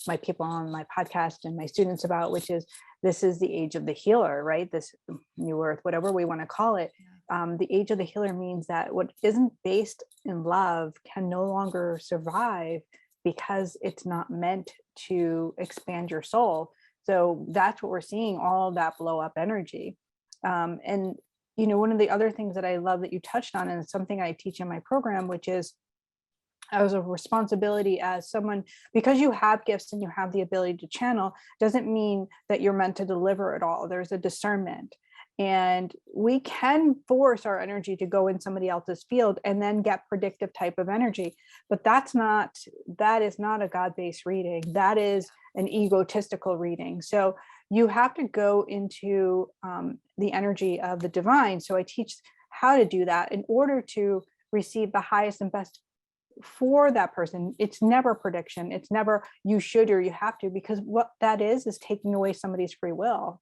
my people on my podcast and my students about, which is, this is the age of the healer, right? This new earth, whatever we want to call it. The age of the healer means that what isn't based in love can no longer survive because it's not meant to expand your soul. So that's what we're seeing, all of that blow up energy. And, you know, one of the other things that I love that you touched on, and it's something I teach in my program, which is as a responsibility as someone, because you have gifts and you have the ability to channel, doesn't mean that you're meant to deliver it all. There's a discernment. And we can force our energy to go in somebody else's field and then get predictive type of energy. But that is not a God-based reading. That is an egotistical reading. So you have to go into the energy of the divine. So I teach how to do that in order to receive the highest and best for that person. It's never prediction. It's never you should or you have to, because what that is taking away somebody's free will.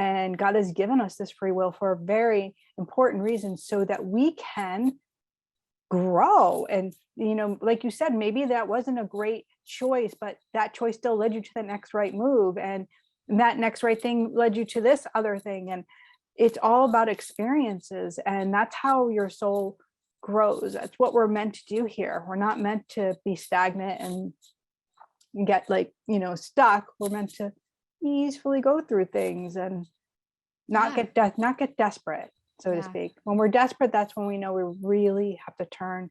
And God has given us this free will for a very important reason, so that we can grow. And, you know, like you said, maybe that wasn't a great choice, but that choice still led you to the next right move. And that next right thing led you to this other thing. And it's all about experiences. And that's how your soul grows. That's what we're meant to do here. We're not meant to be stagnant and get, like, you know, stuck. We're meant to easily go through things and not get desperate, so to speak. When we're desperate, that's when we know we really have to turn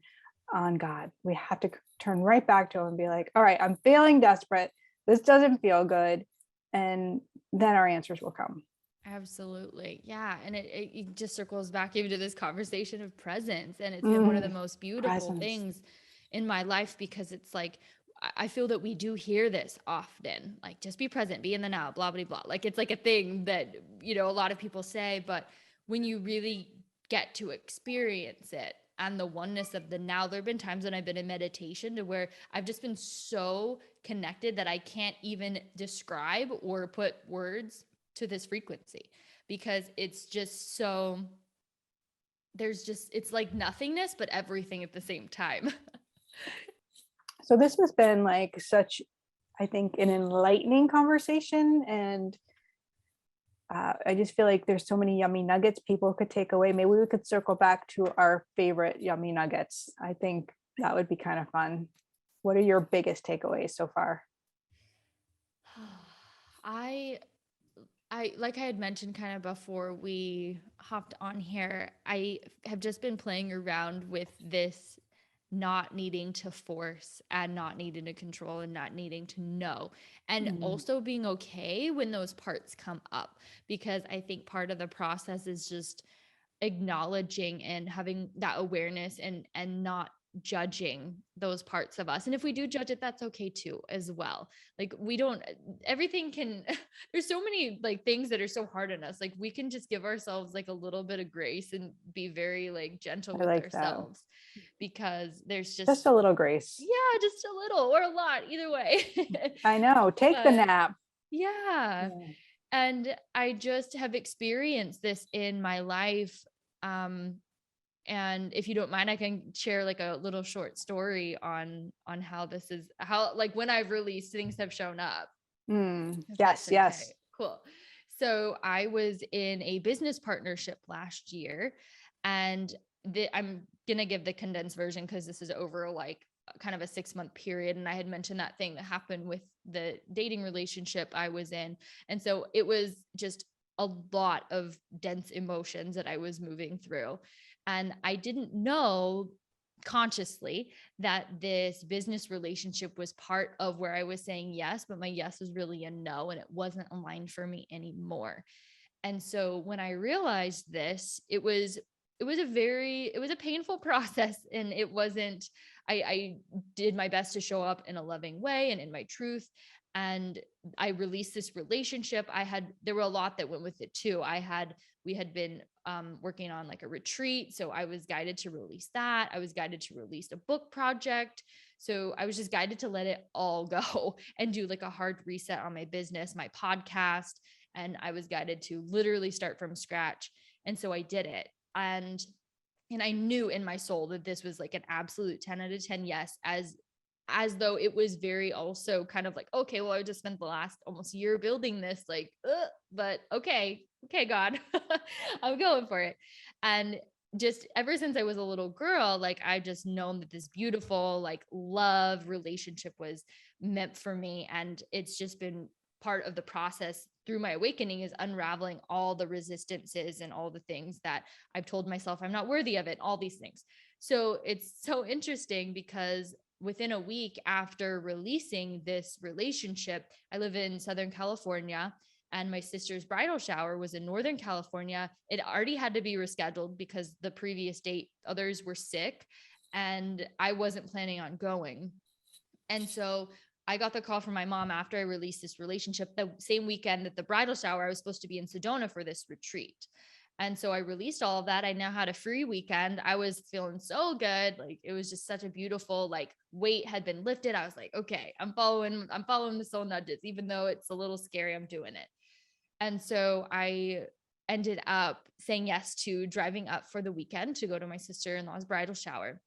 on God. We have to turn right back to him and be like, all right, I'm feeling desperate. This doesn't feel good. And then our answers will come. Absolutely. Yeah. And it just circles back even to this conversation of presence. And it's been one of the most beautiful things in my life, because it's like, I feel that we do hear this often, like, just be present, be in the now, blah, blah, blah. Like, it's like a thing that, you know, a lot of people say, but when you really get to experience it and the oneness of the now, there've been times when I've been in meditation to where I've just been so connected that I can't even describe or put words to this frequency, because it's just so, it's like nothingness, but everything at the same time. So this has been like such, I think, an enlightening conversation. And I just feel like there's so many yummy nuggets people could take away. Maybe we could circle back to our favorite yummy nuggets. I think that would be kind of fun. What are your biggest takeaways so far? I like I had mentioned kind of before we hopped on here, I have just been playing around with this not needing to force and not needing to control and not needing to know, and also being okay when those parts come up, because I think part of the process is just acknowledging and having that awareness and not judging those parts of us. And if we do judge it, that's okay too, as well. Like, we don't, everything can, there's so many like things that are so hard on us. Like, we can just give ourselves like a little bit of grace and be very like gentle with ourselves, because there's just a little grace. Yeah, just a little or a lot, either way. I know. Take the nap. Yeah. And I just have experienced this in my life. And if you don't mind, I can share like a little short story on how this is, how, like, when I've released, things have shown up. Yes. Yes. Cool. So I was in a business partnership last year, and I'm going to give the condensed version because this is over like kind of a 6-month period. And I had mentioned that thing that happened with the dating relationship I was in. And so it was just a lot of dense emotions that I was moving through. And I didn't know consciously that this business relationship was part of where I was saying yes, but my yes was really a no, and it wasn't aligned for me anymore. And so when I realized this, it was a painful process. And it wasn't, I did my best to show up in a loving way and in my truth. And I released this relationship. There were a lot that went with it too. We had been working on like a retreat. So I was guided to release that. I was guided to release a book project. So I was just guided to let it all go and do like a hard reset on my business, my podcast. And I was guided to literally start from scratch. And so I did it. And I knew in my soul that this was like an absolute 10 out of 10 yes, as though it was very also kind of like, okay, well, I just spent the last almost year building this, like, but okay, God, I'm going for it. And just ever since I was a little girl, like I just known that this beautiful like love relationship was meant for me. And it's just been part of the process through my awakening is unraveling all the resistances and all the things that I've told myself I'm not worthy of it, all these things. So it's so interesting because within a week after releasing this relationship, I live in Southern California and my sister's bridal shower was in Northern California. It already had to be rescheduled because the previous date, others were sick and I wasn't planning on going. And so I got the call from my mom after I released this relationship, the same weekend that the bridal shower, I was supposed to be in Sedona for this retreat. And so I released all of that. I now had a free weekend. I was feeling so good. Like it was just such a beautiful, like weight had been lifted. I was like, okay, I'm following the soul nudges, even though it's a little scary, I'm doing it. And so I ended up saying yes to driving up for the weekend to go to my sister-in-law's bridal shower.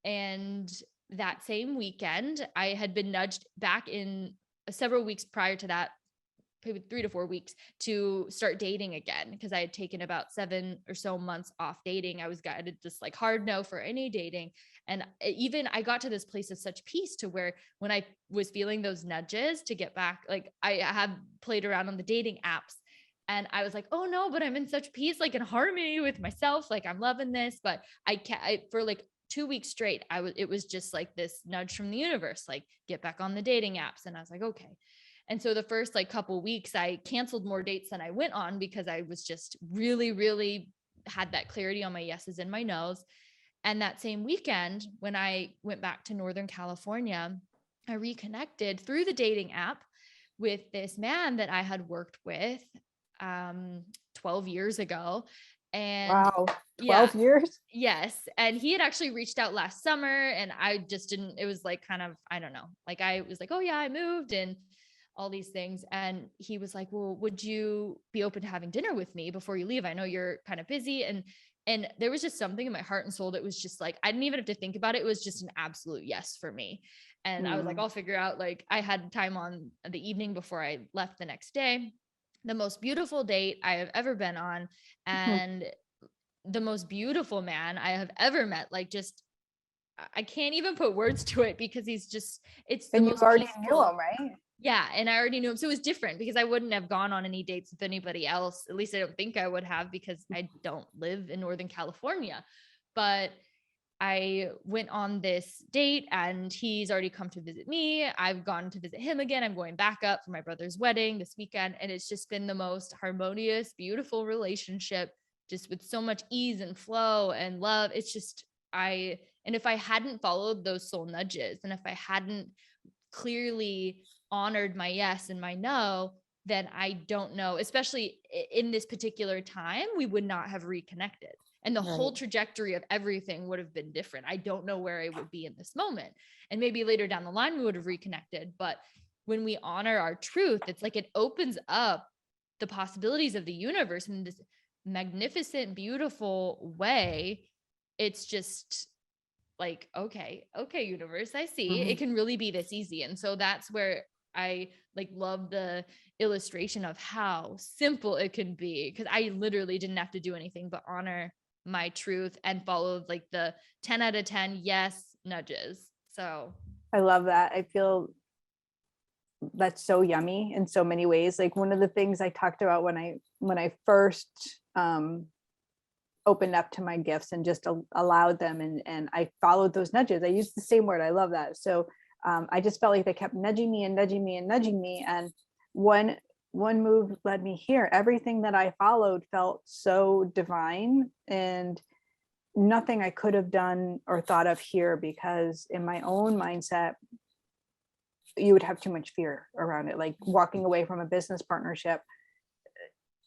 And that same weekend, I had been nudged back in several weeks prior to that, maybe 3 to 4 weeks, to start dating again because I had taken about 7 or so months off dating. I was guided just like hard no for any dating. And even I got to this place of such peace to where when I was feeling those nudges to get back, like I had played around on the dating apps and I was like, oh no, but I'm in such peace, like in harmony with myself. Like I'm loving this, but for like 2 weeks straight, it was just like this nudge from the universe, like get back on the dating apps. And I was like, okay. And so the first like couple weeks, I canceled more dates than I went on because I was just really, really had that clarity on my yeses and my nos. And that same weekend, when I went back to Northern California, I reconnected through the dating app with this man that I had worked with 12 years ago. And Wow, 12 years? yes. And he had actually reached out last summer and I just didn't, it was like kind of, I don't know, like I was like, oh yeah, I moved and all these things. And he was like, well, would you be open to having dinner with me before you leave? I know you're kind of busy. And there was just something in my heart and soul that was just like, I didn't even have to think about it. It was just an absolute yes for me. And I was like, I'll figure out, like I had time on the evening before I left the next day, the most beautiful date I have ever been on. And the most beautiful man I have ever met. Like just, I can't even put words to it because he's just, it's the And you most already peaceful. knew him, right? Yeah. And I already knew him. So it was different because I wouldn't have gone on any dates with anybody else. At least I don't think I would have because I don't live in Northern California. But I went on this date and he's already come to visit me. I've gone to visit him again. I'm going back up for my brother's wedding this weekend. And it's just been the most harmonious, beautiful relationship, just with so much ease and flow and love. It's just, and if I hadn't followed those soul nudges and if I hadn't clearly honored my yes and my no, then I don't know, especially in this particular time, we would not have reconnected. And the whole trajectory of everything would have been different. I don't know where I would be in this moment. And maybe later down the line, we would have reconnected. But when we honor our truth, it's like it opens up the possibilities of the universe in this magnificent, beautiful way. It's just like, okay, universe, I see. It can really be this easy. And so that's where I like love the illustration of how simple it can be. Cause I literally didn't have to do anything but honor my truth and follow like the 10 out of 10 yes nudges. So I love that. I feel that's so yummy in so many ways. Like one of the things I talked about when I first opened up to my gifts and just allowed them and I followed those nudges. I used the same word. I love that. So I just felt like they kept nudging me and nudging me and nudging me. And one move led me here. Everything that I followed felt so divine and nothing I could have done or thought of here, because in my own mindset, you would have too much fear around it. Like walking away from a business partnership,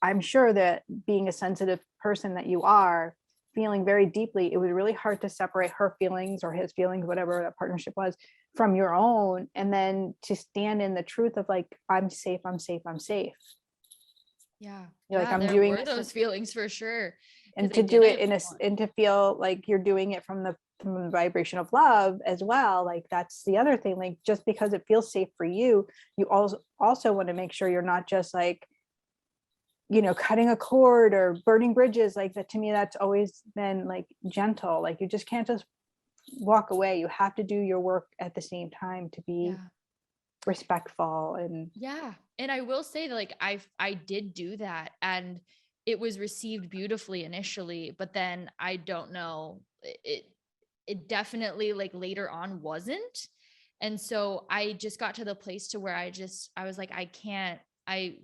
I'm sure that being a sensitive person that you are, feeling very deeply, it was really hard to separate her feelings or his feelings, whatever that partnership was, from your own. And then to stand in the truth of like, I'm safe, I'm safe, I'm safe. yeah. You're like, I'm there doing were those feelings for sure. And to do it and to feel like you're doing it from the vibration of love as well. Like that's the other thing, like just because it feels safe for you, you also want to make sure you're not just like cutting a cord or burning bridges, like that. To me, that's always been like gentle. Like you just can't just walk away. You have to do your work at the same time to be Yeah. respectful. And Yeah. And I will say that like I did do that, and it was received beautifully initially, but then I don't know, it definitely like later on wasn't. And so I just got to the place to where I was like, I can't, I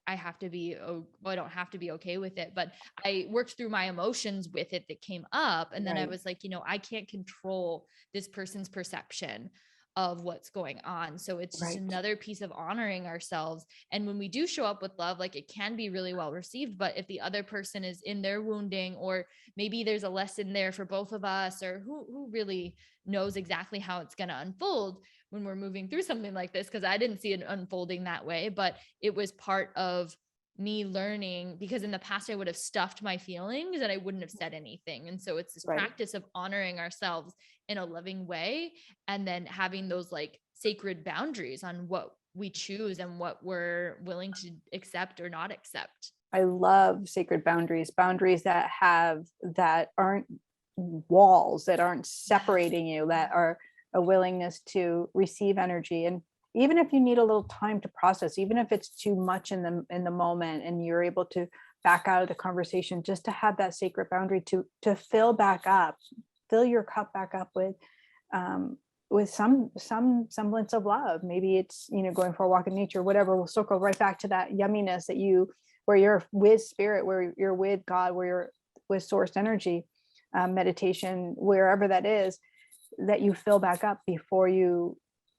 have to be, well, I don't have to be okay with it, but I worked through my emotions with it that came up. And then I right, was like, I can't control this person's perception of what's going on. So it's just right, another piece of honoring ourselves. And when we do show up with love, like it can be really well received. But if the other person is in their wounding, or maybe there's a lesson there for both of us, or who really knows exactly how it's going to unfold when we're moving through something like this, because I didn't see it unfolding that way, but it was part of me learning, because in the past I would have stuffed my feelings and I wouldn't have said anything. And so it's this right. practice of honoring ourselves in a loving way, and then having those like sacred boundaries on what we choose and what we're willing to accept or not accept. I love sacred boundaries, that aren't walls, that aren't separating you, that are a willingness to receive energy. And even if you need a little time to process, even if it's too much in the moment, and you're able to back out of the conversation, just to have that sacred boundary to fill your cup back up with some semblance of love. Maybe it's going for a walk in nature, whatever. We'll circle right back to that yumminess where you're with spirit, where you're with God, where you're with source energy, meditation, wherever that is, that you fill back up before you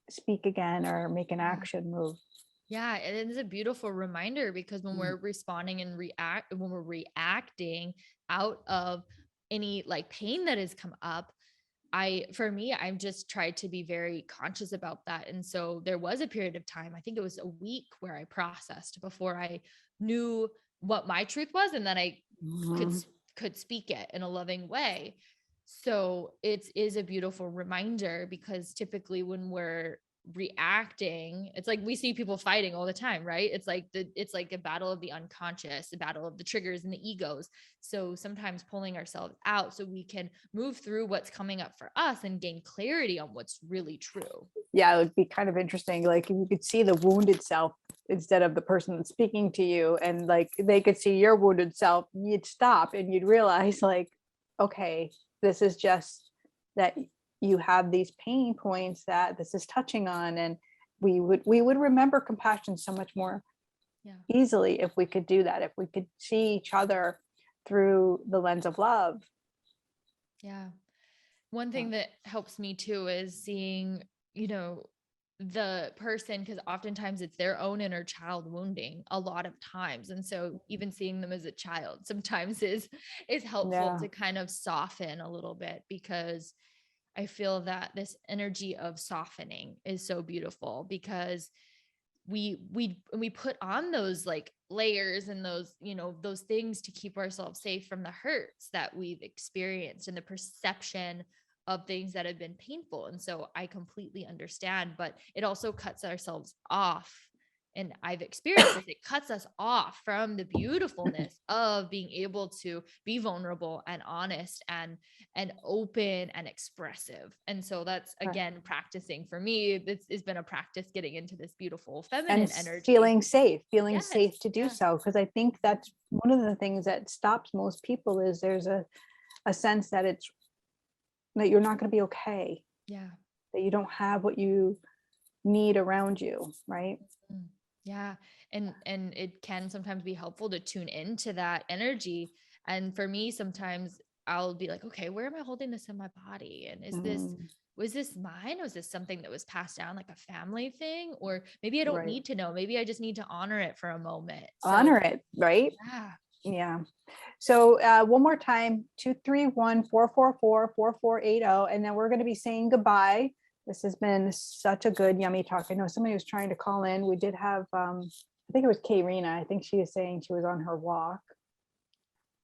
speak again or make an action move. Yeah, it is a beautiful reminder, because when we're responding and when we're reacting out of any like pain that has come up, for me, I've just tried to be very conscious about that. And so there was a period of time, I think it was a week, where I processed before I knew what my truth was, and then I could speak it in a loving way. So it is a beautiful reminder, because typically when we're reacting, it's like we see people fighting all the time, right? It's like a battle of the unconscious, a battle of the triggers and the egos. So sometimes pulling ourselves out so we can move through what's coming up for us and gain clarity on what's really true. Yeah, it would be kind of interesting, like if you could see the wounded self instead of the person that's speaking to you, and like they could see your wounded self, you'd stop and you'd realize, like, okay, this is just that you have these pain points that this is touching on. And we would remember compassion so much more easily if we could do that, if we could see each other through the lens of love. Yeah. One thing that helps me too is seeing, the person, because oftentimes it's their own inner child wounding a lot of times. And so even seeing them as a child sometimes is helpful to kind of soften a little bit, because I feel that this energy of softening is so beautiful, because we put on those like layers and those things to keep ourselves safe from the hurts that we've experienced and the perception of things that have been painful. And so I completely understand, but it also cuts ourselves off. And I've experienced this, it cuts us off from the beautifulness of being able to be vulnerable and honest and open and expressive. And so that's, again, practicing for me. This has been a practice getting into this beautiful feminine and energy. feeling safe to do Yes. so. Because I think that's one of the things that stops most people, is there's a sense that you're not going to be okay. Yeah. That you don't have what you need around you, right? Yeah. And it can sometimes be helpful to tune into that energy. And for me, sometimes I'll be like, okay, where am I holding this in my body? And was this mine? Was this something that was passed down like a family thing? Or maybe I don't need to know. Maybe I just need to honor it for a moment. Honor it, right? Yeah. So one more time, 231-444-4480. And then we're going to be saying goodbye. This has been such a good, yummy talk. I know somebody was trying to call in. We did have, I think it was Karina. I think she is saying she was on her walk.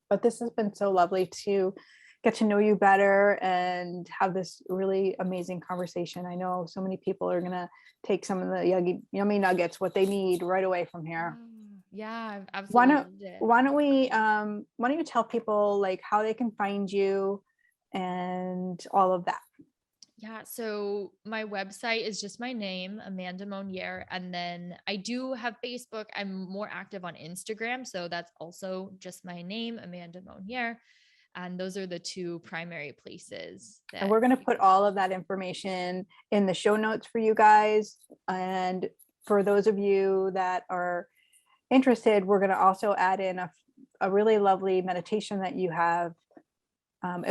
But this has been so lovely to get to know you better and have this really amazing conversation. I know so many people are going to take some of the yummy nuggets, what they need right away from here. Yeah, I've Why absolutely don't loved it. why don't you tell people like how they can find you and all of that? Yeah, so my website is just my name, Amanda Monnier, and then I do have Facebook. I'm more active on Instagram, so that's also just my name, Amanda Monnier, and those are the two primary places And that we're going to you put can all find of that information in the show notes for you guys. And for those of you that are interested, we're going to also add in a really lovely meditation that you have. And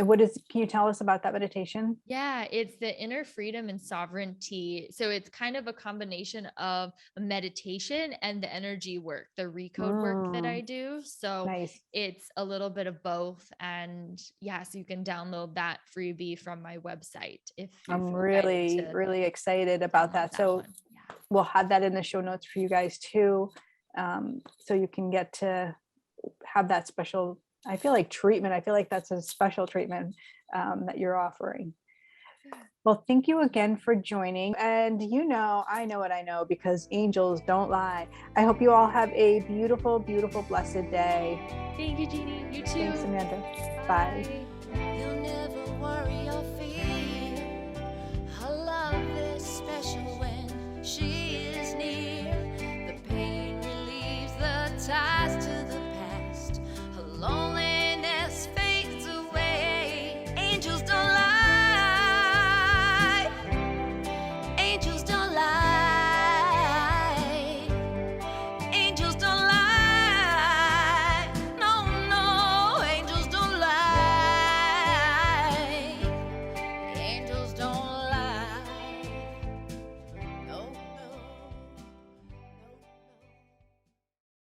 can you tell us about that meditation? Yeah, it's the inner freedom and sovereignty. So it's kind of a combination of a meditation and the energy work, the recode work that I do. So Nice. it's a little bit of both. And yeah, so you can download that freebie from my website if you're I'm feeling guided really, to really excited about download that. that So one. Yeah. we'll have that in the show notes for you guys too. So you can get to have that special, I feel like treatment. I feel like that's a special treatment that you're offering. Well, thank you again for joining. And I know what I know because angels don't lie. I hope you all have a beautiful, beautiful, blessed day. Thank you, Jeannie. You too. Thanks, Amanda. Bye. You'll never worry